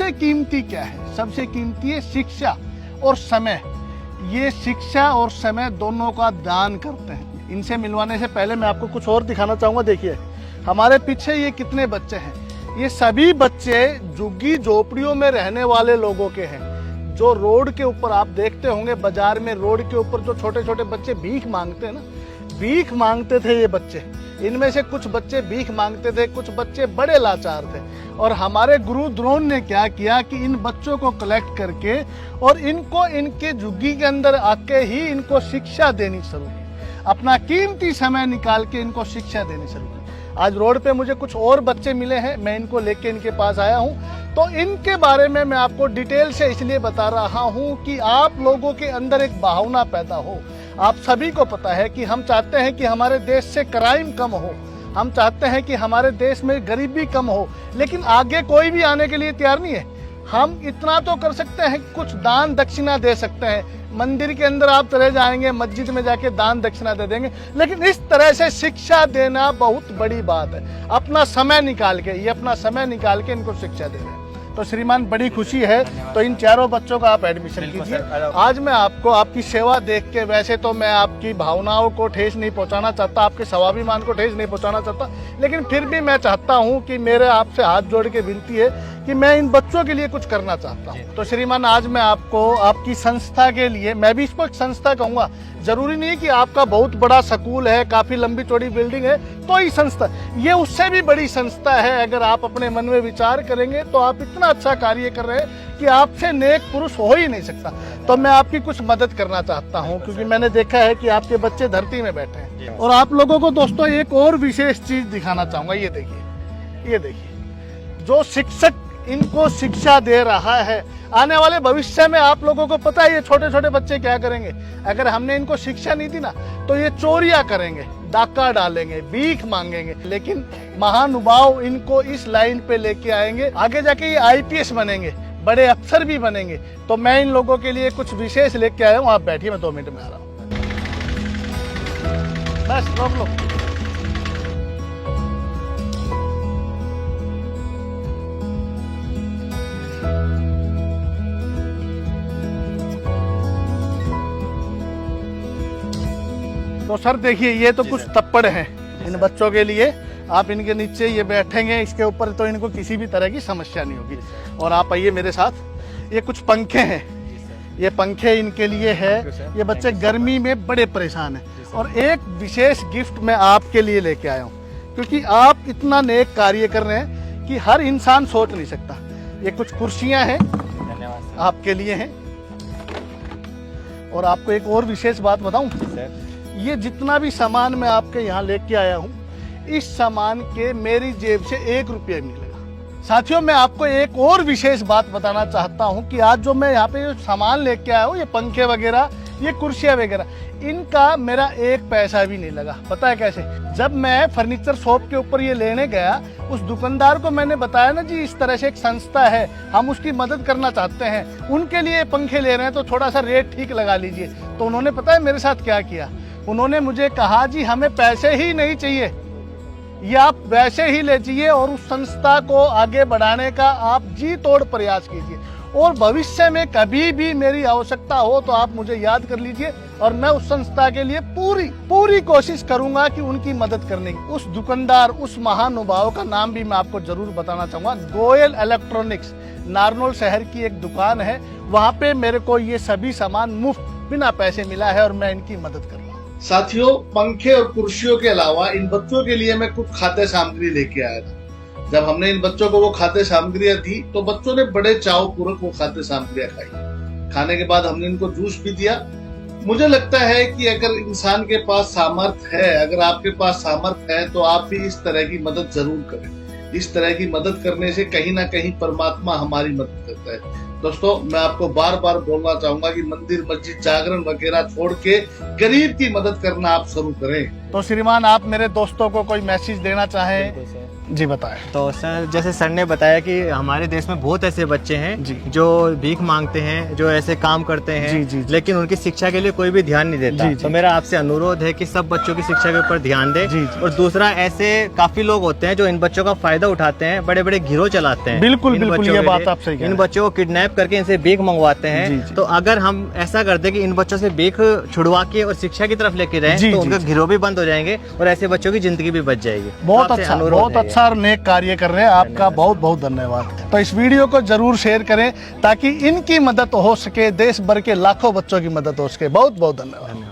सबसे कीमती क्या है? सबसे कीमती है शिक्षा और समय। ये शिक्षा और समय दोनों का दान करते हैं। इनसे मिलवाने से पहले मैं आपको कुछ और दिखाना चाहूँगा। देखिए हमारे पीछे ये कितने बच्चे हैं। ये सभी बच्चे झुग्गी झोपड़ियों में रहने वाले लोगों के हैं। जो रोड के ऊपर आप देखते होंगे, बाजार में रोड के ऊपर जो छोटे छोटे बच्चे भीख मांगते हैं ना, भीख मांगते थे ये बच्चे। इनमें से कुछ बच्चे भीख मांगते थे, कुछ बच्चे बड़े लाचार थे। और हमारे गुरु द्रोण ने क्या किया कि इन बच्चों को कलेक्ट करके और इनको इनके झुग्गी के अंदर आके ही इनको शिक्षा देनी शुरू की। अपना कीमती समय निकाल के इनको शिक्षा देनी शुरू की। आज रोड पे मुझे कुछ और बच्चे मिले हैं, मैं इनको लेके इनके पास आया हूँ। तो इनके बारे में मैं आपको डिटेल से इसलिए बता रहा हूँ कि आप लोगों के अंदर एक भावना पैदा हो। आप सभी को पता है कि हम चाहते हैं कि हमारे देश से क्राइम कम हो, हम चाहते हैं कि हमारे देश में गरीबी कम हो, लेकिन आगे कोई भी आने के लिए तैयार नहीं है। हम इतना तो कर सकते हैं, कुछ दान दक्षिणा दे सकते हैं। मंदिर के अंदर आप चले जाएंगे, मस्जिद में जाके दान दक्षिणा दे देंगे, लेकिन इस तरह से शिक्षा देना बहुत बड़ी बात है। अपना समय निकाल के, ये अपना समय निकाल के इनको शिक्षा दे रहे हैं। तो श्रीमान बड़ी खुशी है, तो इन चारों बच्चों का आप एडमिशन कीजिए। आज मैं आपको आपकी सेवा देख के, वैसे तो मैं आपकी भावनाओं को ठेस नहीं पहुंचाना चाहता, आपके स्वाभिमान को ठेस नहीं पहुंचाना चाहता, लेकिन फिर भी मैं चाहता हूं कि मेरे आपसे हाथ जोड़ के विनती है कि मैं इन बच्चों के लिए कुछ करना चाहता हूं। तो श्रीमान आज मैं आपको आपकी संस्था के लिए, मैं भी इसको एक संस्था कहूँगा, जरूरी नहीं है कि आपका बहुत बड़ा स्कूल है, काफी लंबी चौड़ी बिल्डिंग है तो ही संस्था, ये उससे भी बड़ी संस्था है। अगर आप अपने मन में विचार करेंगे तो आप इतना अच्छा कार्य कर रहे हैं कि आपसे नेक पुरुष हो ही नहीं सकता। तो मैं आपकी कुछ मदद करना चाहता हूं, क्योंकि मैंने देखा है कि आपके बच्चे धरती में बैठे हैं। और आप लोगों को दोस्तों एक और विशेष चीज दिखाना चाहूंगा। ये देखिए, ये देखिए, जो शिक्षक इनको शिक्षा दे रहा है, आने वाले भविष्य में आप लोगों को पता है ये छोटे छोटे बच्चे क्या करेंगे। अगर हमने इनको शिक्षा नहीं दी ना, तो ये चोरियां करेंगे, डाका डालेंगे, भीख मांगेंगे। लेकिन महानुभाव इनको इस लाइन पे लेके आएंगे, आगे जाके ये IPS बनेंगे, बड़े अफसर भी बनेंगे। तो मैं इन लोगों के लिए कुछ विशेष लेके आया हूँ। आप बैठिए, मैं 2 मिनट में आ रहा हूँ। बस रोक लो। तो सर देखिए, ये तो कुछ तप्पड़ हैं इन बच्चों के लिए। आप इनके नीचे ये बैठेंगे, इसके ऊपर तो इनको किसी भी तरह की समस्या नहीं होगी। और आप आइए मेरे साथ। ये कुछ पंखे हैं, ये पंखे इनके लिए है। ये बच्चे गर्मी में बड़े परेशान हैं। और एक विशेष गिफ्ट मैं आपके लिए लेके आया हूँ, क्योंकि आप इतना नेक कार्य कर रहे हैं कि हर इंसान सोच नहीं सकता। ये कुछ कुर्सियाँ हैं, आपके लिए हैं। और आपको एक और विशेष बात बताऊँ, ये जितना भी सामान मैं आपके यहाँ लेके आया हूँ, इस सामान के मेरी जेब से 1 रुपया नहीं लगा। साथियों, मैं आपको एक और विशेष बात बताना चाहता हूँ कि आज जो मैं यहाँ पे सामान लेके आया हूँ, ये पंखे वगैरह, ये कुर्सियाँ वगैरह, इनका मेरा 1 पैसा भी नहीं लगा। पता है कैसे? जब मैं फर्नीचर शॉप के ऊपर ये लेने गया, उस दुकानदार को मैंने बताया ना जी, इस तरह से एक संस्था है, हम उसकी मदद करना चाहते हैं, उनके लिए पंखे ले रहे हैं, तो थोड़ा सा रेट ठीक लगा लीजिए। तो उन्होंने पता है मेरे साथ क्या किया? उन्होंने मुझे कहा, जी हमें पैसे ही नहीं चाहिए, ये आप वैसे ही ले जाइए और उस संस्था को आगे बढ़ाने का आप जी तोड़ प्रयास कीजिए। और भविष्य में कभी भी मेरी आवश्यकता हो तो आप मुझे याद कर लीजिए, और मैं उस संस्था के लिए पूरी कोशिश करूंगा कि उनकी मदद करने की। उस दुकानदार, उस महानुभाव का नाम भी मैं आपको जरूर बताना चाहूंगा। गोयल इलेक्ट्रॉनिक्स, नारनौल शहर की एक दुकान है, वहां पे मेरे को ये सभी सामान मुफ्त बिना पैसे मिला है और मैं इनकी मदद कर रहा हूँ। साथियों, पंखे और कुर्सियों के अलावा इन बच्चों के लिए मैं कुछ खाद्य सामग्री लेके आया था। जब हमने इन बच्चों को वो खाद्य सामग्रियां दी तो बच्चों ने बड़े चाव पूर्वक वो खाद्य सामग्रियां खाई। खाने के बाद हमने इनको जूस भी दिया। मुझे लगता है कि अगर इंसान के पास सामर्थ्य है, अगर आपके पास सामर्थ्य है, तो आप भी इस तरह की मदद जरूर करें। इस तरह की मदद करने से कहीं ना कहीं परमात्मा हमारी मदद करता है। दोस्तों, मैं आपको बार बार बोलना चाहूंगा कि मंदिर, मस्जिद, जागरण वगैरह छोड़ के गरीब की मदद करना आप शुरू करें। तो श्रीमान आप मेरे दोस्तों को कोई मैसेज देना चाहें? बिल्कुल सर। जी बताएं। तो सर जैसे सर ने बताया कि हमारे देश में बहुत ऐसे बच्चे हैं जी। जो भीख मांगते हैं, जो ऐसे काम करते हैं, जी, जी, जी। लेकिन उनकी शिक्षा के लिए कोई भी ध्यान नहीं देता। जी, जी। तो मेरा आपसे अनुरोध है कि सब बच्चों की शिक्षा के ऊपर ध्यान दें। जी, जी। और दूसरा, ऐसे काफी लोग होते हैं जो इन बच्चों का फायदा उठाते हैं, बड़े बड़े गिरोह चलाते हैं। बिल्कुल, इन बिल्कुल, बच्चों ये के बात लिए। आप सही कह रहे इन हैं। बच्चों को किडनैप करके इनसे भीख मंगवाते जी, हैं। जी। तो अगर हम ऐसा करते कि इन बच्चों से भीख छुड़वा के और शिक्षा की तरफ लेके जी, जाए, तो जी, उनका जी। गिरोह भी बंद हो जाएंगे और ऐसे बच्चों की जिंदगी भी बच जाएगी। बहुत तो आपसे अच्छा, अनुरोध बहुत है ये। अच्छा और नेक कार्य कर रहे हैं। आपका बहुत बहुत धन्यवाद। तो इस वीडियो को जरूर शेयर करें ताकि इनकी मदद हो सके, देश भर के लाखों बच्चों की मदद हो सके। बहुत बहुत धन्यवाद।